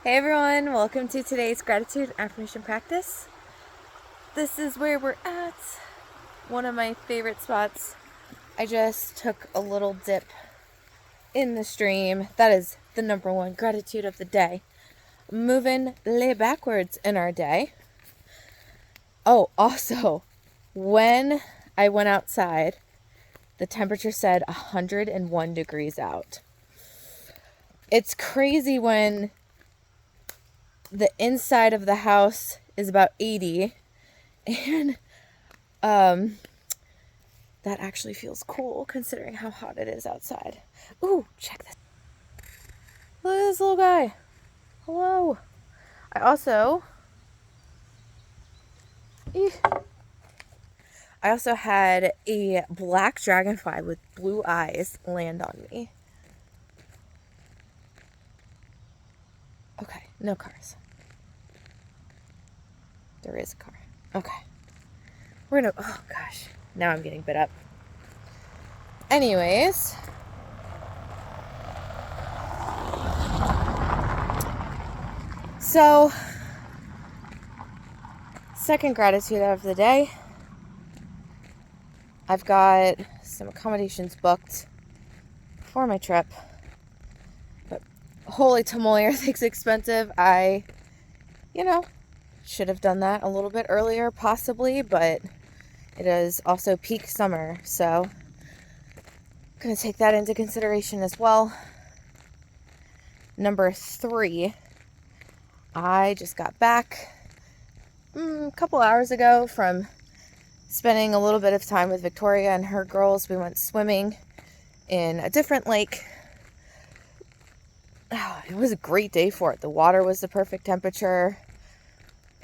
Hey everyone, welcome to today's gratitude affirmation practice. This is where we're at, one of my favorite spots. I just took a little dip in the stream. That is the number one gratitude of the day. Moving lay backwards in our day. Oh, also, when I went outside, the temperature said 101 degrees out. It's crazy when the inside of the house is about 80 and that actually feels cool considering how hot it is outside. Ooh, check this. Look at this little guy. Hello. I also had a black dragonfly with blue eyes land on me. Okay, no cars. There is a car. Okay. We're gonna, oh gosh, now I'm getting bit up. Anyways, so second gratitude of the day. I've got some accommodations booked for my trip, but holy tamoy, are things expensive. I should have done that a little bit earlier possibly, but it is also peak summer, so I'm going to take that into consideration as well. Number 3, I just got back a couple hours ago from spending a little bit of time with Victoria and her girls. We went swimming in a different lake. It was a great day for it. The water was the perfect temperature,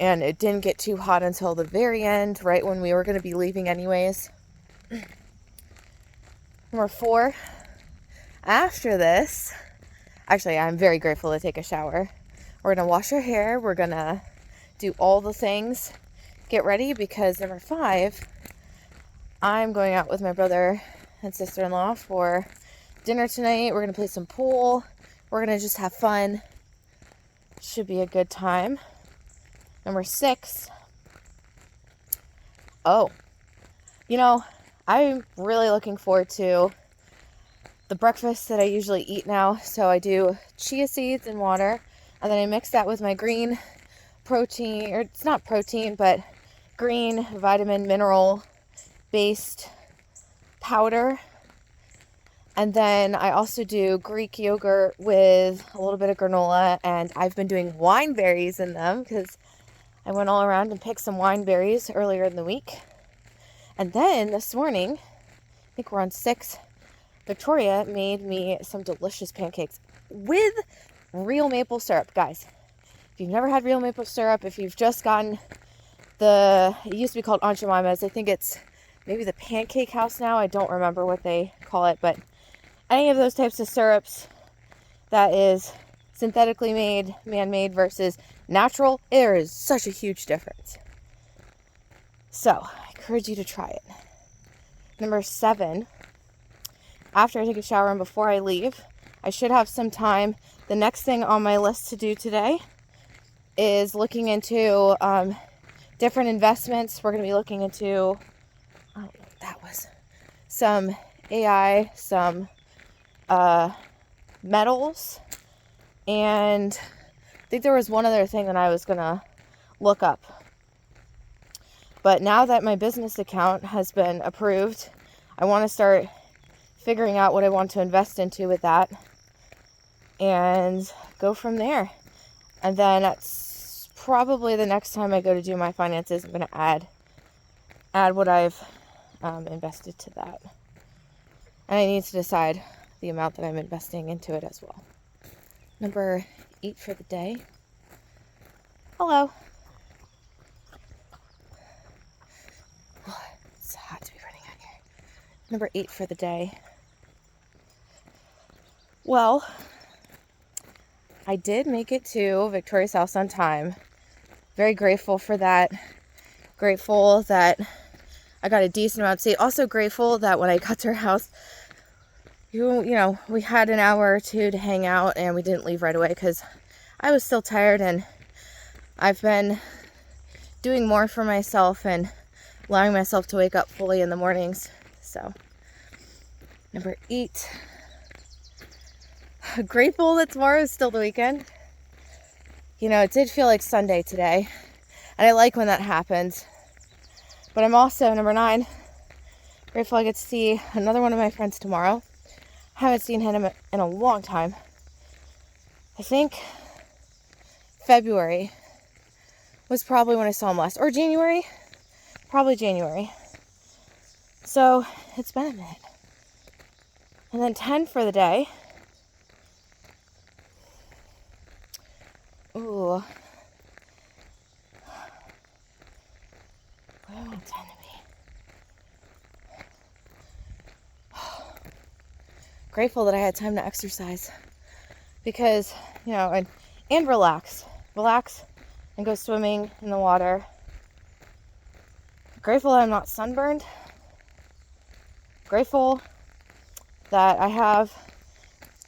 and it didn't get too hot until the very end, right when we were going to be leaving anyways. Number 4, after this, actually, I'm very grateful to take a shower. We're going to wash our hair. We're going to do all the things, get ready, because number 5, I'm going out with my brother and sister-in-law for dinner tonight. We're going to play some pool. We're going to just have fun. Should be a good time. Number 6. I'm really looking forward to the breakfast that I usually eat now. So I do chia seeds and water, and then I mix that with my green protein, or it's not protein, but green vitamin mineral based powder. And then I also do Greek yogurt with a little bit of granola, and I've been doing wine berries in them because I went all around and picked some wine berries earlier in the week. And then this morning, I think we're on 6, Victoria made me some delicious pancakes with real maple syrup. Guys, if you've never had real maple syrup, if you've just gotten it used to be called Aunt Jemima's, I think it's maybe the Pancake House now, I don't remember what they call it, but any of those types of syrups that is synthetically made, man-made versus natural, there is such a huge difference. So, I encourage you to try it. Number 7, after I take a shower and before I leave, I should have some time. The next thing on my list to do today is looking into different investments. We're going to be looking into, some AI, some metals, and I think there was one other thing that I was going to look up. But now that my business account has been approved, I want to start figuring out what I want to invest into with that and go from there. And then that's probably the next time I go to do my finances, I'm going to add what I've invested to that. And I need to decide the amount that I'm investing into it as well. Number 8 for the day. Hello. It's hot to be running out here. Number 8 for the day. Well, I did make it to Victoria's house on time. Very grateful for that. Grateful that I got a decent amount of sleep. Also grateful that when I got to her house, we had an hour or two to hang out, and we didn't leave right away because I was still tired, and I've been doing more for myself and allowing myself to wake up fully in the mornings. So, number 8, grateful that tomorrow is still the weekend. You know, it did feel like Sunday today, and I like when that happens. But I'm also, number 9, grateful I get to see another one of my friends tomorrow. Haven't seen him in a long time. I think February was probably when I saw him last, or January, probably January. So it's been a minute. And then 10 for the day. Ooh. What do I want 10 to be? Grateful that I had time to exercise. Because, you know, and relax. Relax and go swimming in the water. Grateful that I'm not sunburned. Grateful that I have,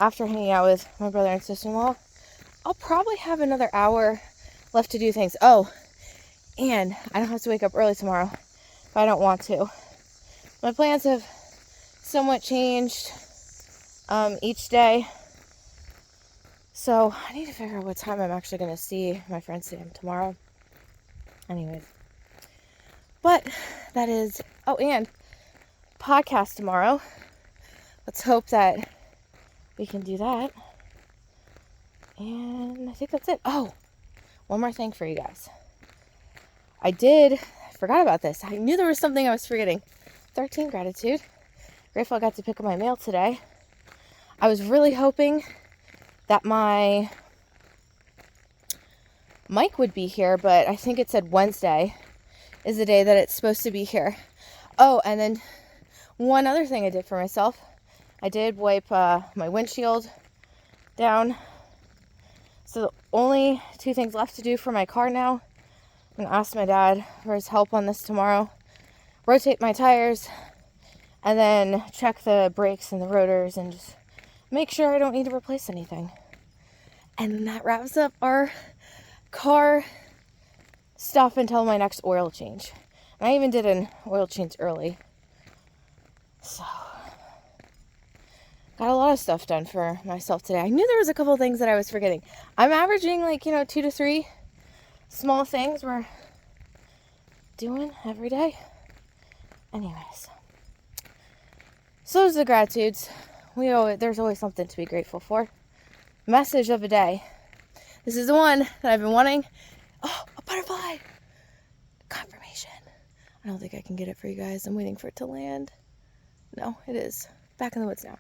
after hanging out with my brother and sister-in-law, I'll probably have another hour left to do things. Oh, and I don't have to wake up early tomorrow if I don't want to. My plans have somewhat changed each day. So I need to figure out what time I'm actually going to see my friend Sam tomorrow. Anyways. But that is, oh, and podcast tomorrow. Let's hope that we can do that. And I think that's it. Oh, one more thing for you guys. I forgot about this. I knew there was something I was forgetting. 13, gratitude. Grateful I got to pick up my mail today. I was really hoping that my mic would be here, but I think it said Wednesday is the day that it's supposed to be here. Oh, and then one other thing I did for myself. I did wipe my windshield down. So the only 2 things left to do for my car now. I'm going to ask my dad for his help on this tomorrow. Rotate my tires. And then check the brakes and the rotors and just make sure I don't need to replace anything. And that wraps up our car stuff until my next oil change. And I even did an oil change early. So, got a lot of stuff done for myself today. I knew there was a couple things that I was forgetting. I'm averaging 2 to 3 small things we're doing every day. Anyways. So those are the gratitudes. There's always something to be grateful for. Message of the day. This is the one that I've been wanting. Oh, a butterfly! Confirmation. I don't think I can get it for you guys. I'm waiting for it to land. No, it is. Back in the woods now.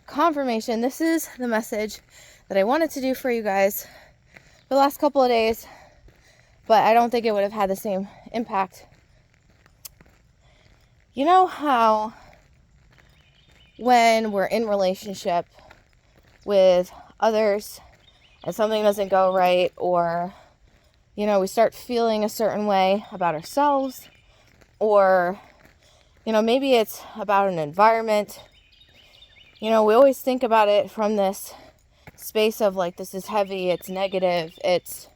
Confirmation. This is the message that I wanted to do for you guys for the last couple of days, but I don't think it would have had the same impact. You know how when we're in relationship with others and something doesn't go right, or we start feeling a certain way about ourselves, or maybe it's about an environment. We always think about it from this space of this is heavy, it's negative, it's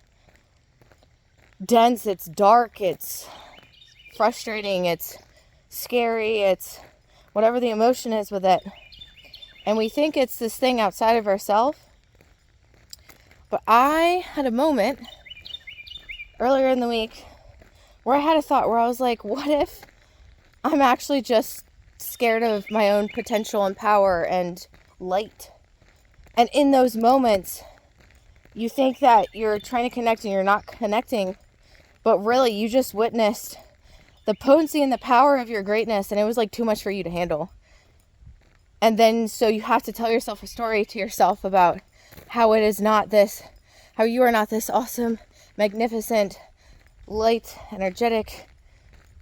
dense, it's dark, it's frustrating, it's scary, it's whatever the emotion is with it. And we think it's this thing outside of ourselves. But I had a moment earlier in the week where I had a thought where I was like, what if I'm actually just scared of my own potential and power and light? And in those moments, you think that you're trying to connect and you're not connecting, but really you just witnessed the potency and the power of your greatness, and it was too much for you to handle. And then so you have to tell yourself a story to yourself about how it is not this, how you are not this awesome, magnificent, light, energetic,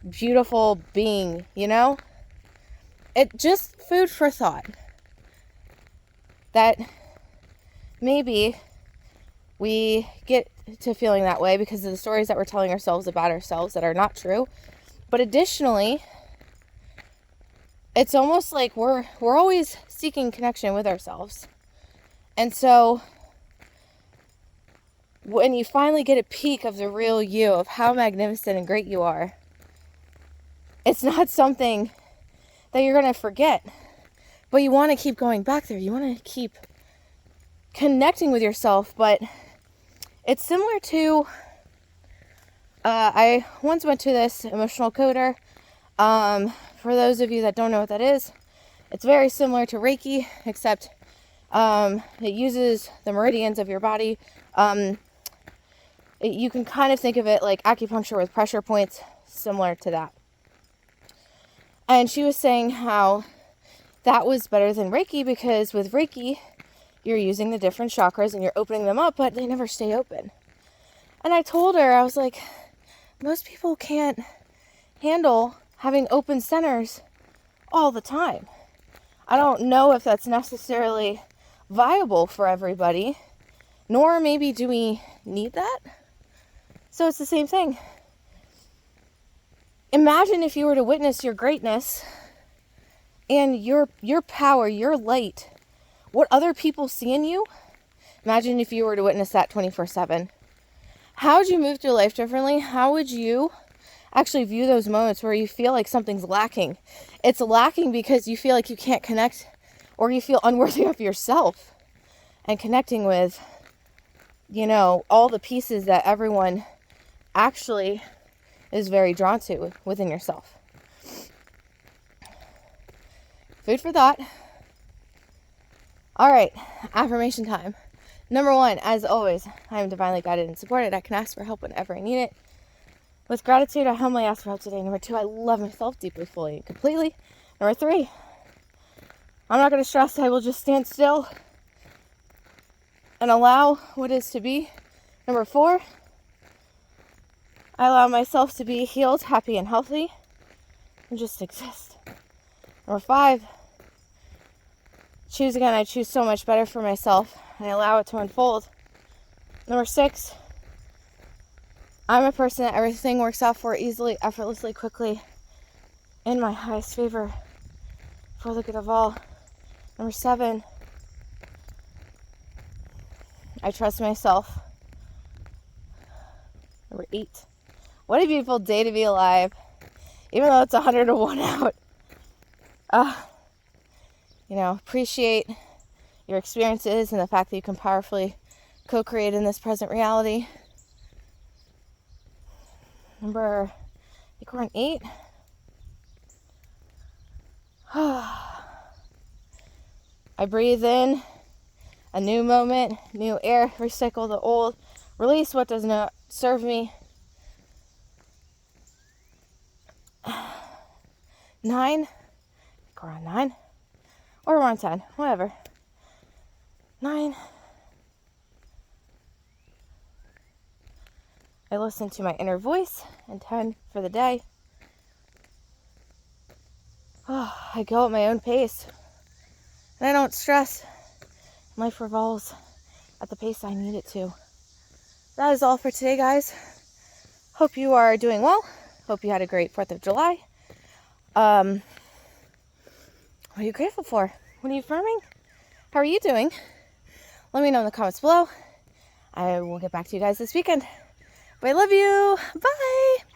beautiful being, It just food for thought. That maybe we get to feeling that way because of the stories that we're telling ourselves about ourselves that are not true. But additionally, it's almost like we're always seeking connection with ourselves. And so when you finally get a peek of the real you, of how magnificent and great you are, it's not something that you're going to forget. But you want to keep going back there. You want to keep connecting with yourself. But it's similar to, I once went to this emotional coder. For those of you that don't know what that is, it's very similar to Reiki, except it uses the meridians of your body. You can kind of think of it like acupuncture with pressure points, similar to that. And she was saying how that was better than Reiki, because with Reiki, you're using the different chakras and you're opening them up, but they never stay open. And I told her, I was like, most people can't handle having open centers all the time. I don't know if that's necessarily viable for everybody, nor maybe do we need that. So it's the same thing. Imagine if you were to witness your greatness and your power, your light, what other people see in you. Imagine if you were to witness that 24/7. How would you move through life differently? How would you actually view those moments where you feel like something's lacking? It's lacking because you feel like you can't connect, or you feel unworthy of yourself and connecting with, all the pieces that everyone actually is very drawn to within yourself. Food for thought. All right, affirmation time. Number 1, as always, I am divinely guided and supported. I can ask for help whenever I need it. With gratitude, I humbly ask for help today. Number 2, I love myself deeply, fully, and completely. Number 3, I'm not going to stress. I will just stand still and allow what is to be. Number 4, I allow myself to be healed, happy, and healthy, and just exist. Number 5, choose again. I choose so much better for myself, and I allow it to unfold. Number 6, I'm a person that everything works out for easily, effortlessly, quickly, in my highest favor, for the good of all. Number 7, I trust myself. Number 8, what a beautiful day to be alive, even though it's 101 out. Appreciate your experiences and the fact that you can powerfully co-create in this present reality. Number, I think we're on 8. I breathe in a new moment, new air, recycle the old, release what does not serve me. 9, I think we're on 9, or we're on 10, whatever. 9, I listen to my inner voice. And 10 for the day. I go at my own pace, and I don't stress. Life revolves at the pace I need it to. That is all for today, guys. Hope you are doing well. Hope you had a great 4th of July. What are you grateful for? What are you affirming? How are you doing? Let me know in the comments below. I will get back to you guys this weekend. But I love you. Bye.